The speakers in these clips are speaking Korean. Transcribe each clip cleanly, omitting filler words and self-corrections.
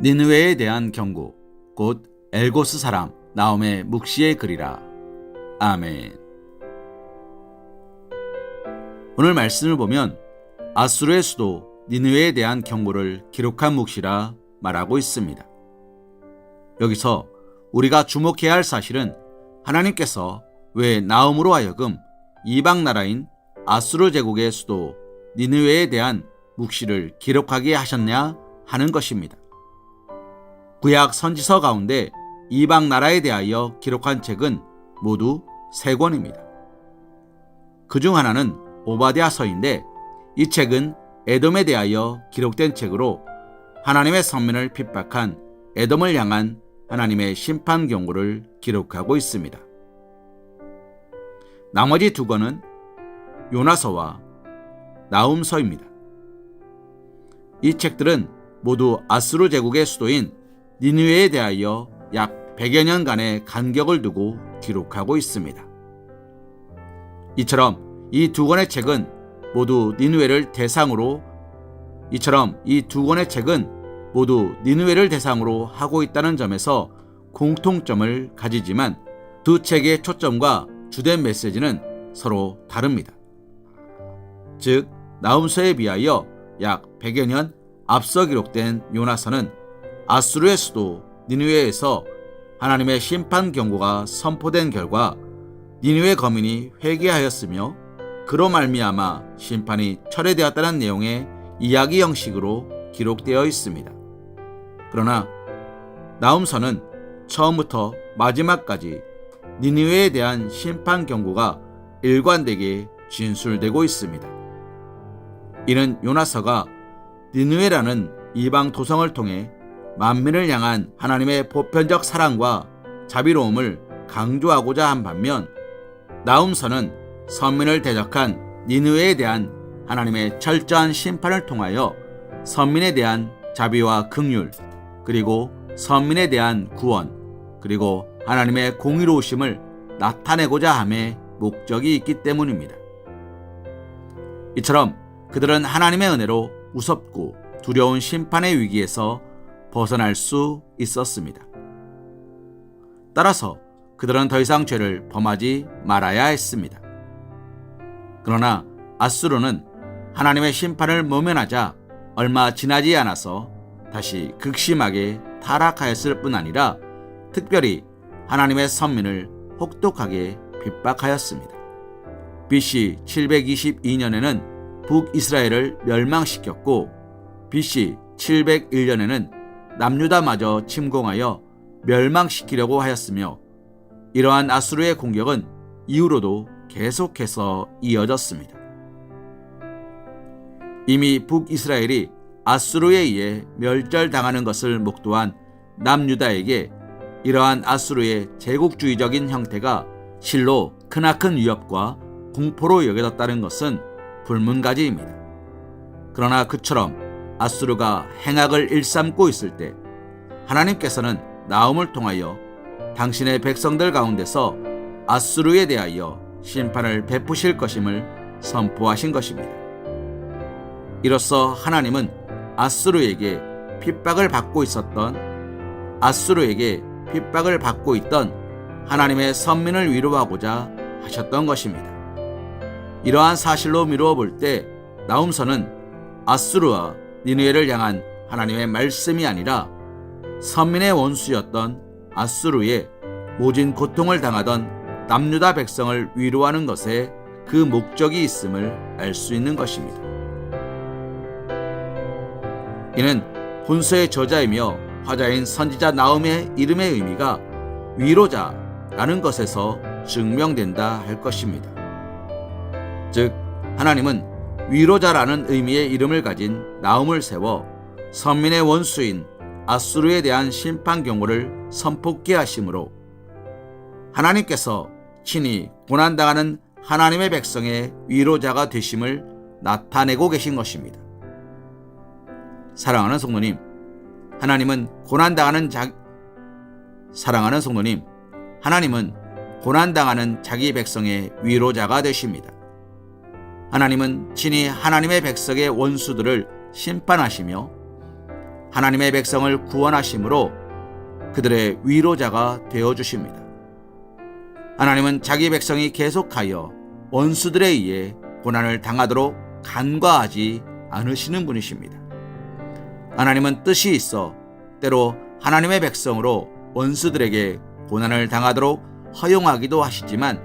니느웨에 대한 경고, 곧 엘고스 사람 나홈의 묵시의 글이라. 아멘. 오늘 말씀을 보면 아수르의 수도 니느웨에 대한 경고를 기록한 묵시라 말하고 있습니다. 여기서 우리가 주목해야 할 사실은 하나님께서 왜 나홈으로 하여금 이방 나라인 아수르 제국의 수도 니느웨에 대한 묵시를 기록하게 하셨냐 하는 것입니다. 구약 선지서 가운데 이방 나라에 대하여 기록한 책은 모두 3권입니다. 그중 하나는 오바댜서인데 이 책은 에돔에 대하여 기록된 책으로 하나님의 선민을 핍박한 에돔을 향한 하나님의 심판 경고를 기록하고 있습니다. 나머지 2권은 요나서와 나훔서입니다. 이 책들은 모두 아수르 제국의 수도인 니느웨에 대하여 약 100여 년간의 간격을 두고 기록하고 있습니다. 이처럼 이 2권의 책은 모두 니느웨를 대상으로 하고 있다는 점에서 공통점을 가지지만 두 책의 초점과 주된 메시지는 서로 다릅니다. 즉 나훔서에 비하여 약 100여 년 앞서 기록된 요나서는 아수르의 수도 니느웨에서 하나님의 심판 경고가 선포된 결과 니느웨 거민이 회개하였으며 그로 말미암아 심판이 철회되었다는 내용의 이야기 형식으로 기록되어 있습니다. 그러나 나훔서는 처음부터 마지막까지 니느웨에 대한 심판 경고가 일관되게 진술되고 있습니다. 이는 요나서가 니느웨라는 이방 도성을 통해 만민을 향한 하나님의 보편적 사랑과 자비로움을 강조하고자 한 반면 나훔서는 선민을 대적한 니느웨에 대한 하나님의 철저한 심판을 통하여 선민에 대한 자비와 긍휼, 그리고 선민에 대한 구원, 그리고 하나님의 공의로우심을 나타내고자 함의 목적이 있기 때문입니다. 이처럼 그들은 하나님의 은혜로 무섭고 두려운 심판의 위기에서 벗어날 수 있었습니다. 따라서 그들은 더 이상 죄를 범하지 말아야 했습니다. 그러나 아수르는 하나님의 심판을 모면하자 얼마 지나지 않아서 다시 극심하게 타락하였을 뿐 아니라 특별히 하나님의 선민을 혹독하게 핍박하였습니다. BC 722년에는 북이스라엘을 멸망시켰고 BC 701년에는 남유다마저 침공하여 멸망시키려고 하였으며 이러한 아수르의 공격은 이후로도 계속해서 이어졌습니다. 이미 북이스라엘이 아수르에 의해 멸절당하는 것을 목도한 남유다에게 이러한 아수르의 제국주의적인 형태가 실로 크나큰 위협과 공포로 여겨졌다는 것은 불문가지입니다. 그러나 그처럼 아수르가 행악을 일삼고 있을 때 하나님께서는 나홈을 통하여 당신의 백성들 가운데서 아수르에 대하여 심판을 베푸실 것임을 선포하신 것입니다. 이로써 하나님은 아수르에게 핍박을 받고 있던 하나님의 선민을 위로하고자 하셨던 것입니다. 이러한 사실로 미루어 볼 때 나훔서는 아수르와 니느웨를 향한 하나님의 말씀이 아니라 선민의 원수였던 아수르의 모진 고통을 당하던 남유다 백성을 위로하는 것에 그 목적이 있음을 알 수 있는 것입니다. 이는 본서의 저자이며 화자인 선지자 나홈의 이름의 의미가 위로자라는 것에서 증명된다 할 것입니다. 즉 하나님은 위로자라는 의미의 이름을 가진 나홈을 세워 선민의 원수인 아수르에 대한 심판 경고를 선포케 하심으로 하나님께서 친히 고난당하는 하나님의 백성의 위로자가 되심을 나타내고 계신 것입니다. 사랑하는 성도님, 하나님은 고난당하는 자기 백성의 위로자가 되십니다. 하나님은 친히 하나님의 백성의 원수들을 심판하시며 하나님의 백성을 구원하심으로 그들의 위로자가 되어주십니다. 하나님은 자기 백성이 계속하여 원수들에 의해 고난을 당하도록 간과하지 않으시는 분이십니다. 하나님은 뜻이 있어 때로 하나님의 백성으로 원수들에게 고난을 당하도록 허용하기도 하시지만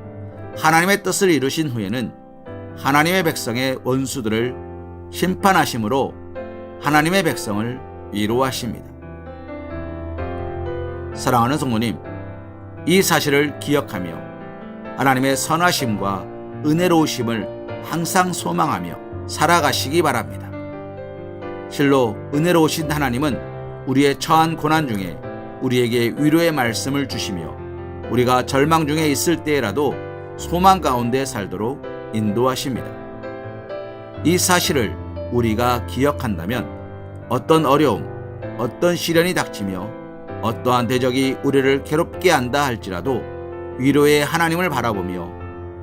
하나님의 뜻을 이루신 후에는 하나님의 백성의 원수들을 심판하심으로 하나님의 백성을 위로하십니다. 사랑하는 성도님, 이 사실을 기억하며 하나님의 선하심과 은혜로우심을 항상 소망하며 살아가시기 바랍니다. 실로 은혜로우신 하나님은 우리의 처한 고난 중에 우리에게 위로의 말씀을 주시며 우리가 절망 중에 있을 때라도 소망 가운데 살도록 인도하십니다. 이 사실을 우리가 기억한다면 어떤 어려움, 어떤 시련이 닥치며 어떠한 대적이 우리를 괴롭게 한다 할지라도 위로의 하나님을 바라보며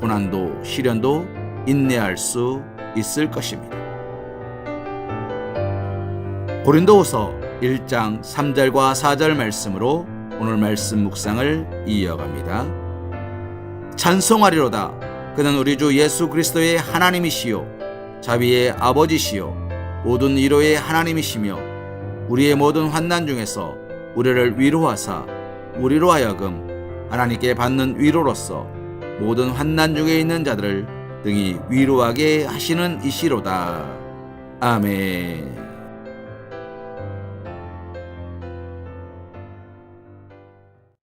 고난도 시련도 인내할 수 있을 것입니다. 고린도후서 1장 3절과 4절 말씀으로 오늘 말씀 묵상을 이어갑니다. 찬송하리로다. 그는 우리 주 예수 그리스도의 하나님이시요 자비의 아버지시요 모든 위로의 하나님이시며 우리의 모든 환난 중에서 우리를 위로하사 우리로 하여금 하나님께 받는 위로로서 모든 환난 중에 있는 자들을 등이 위로하게 하시는 이시로다. 아멘.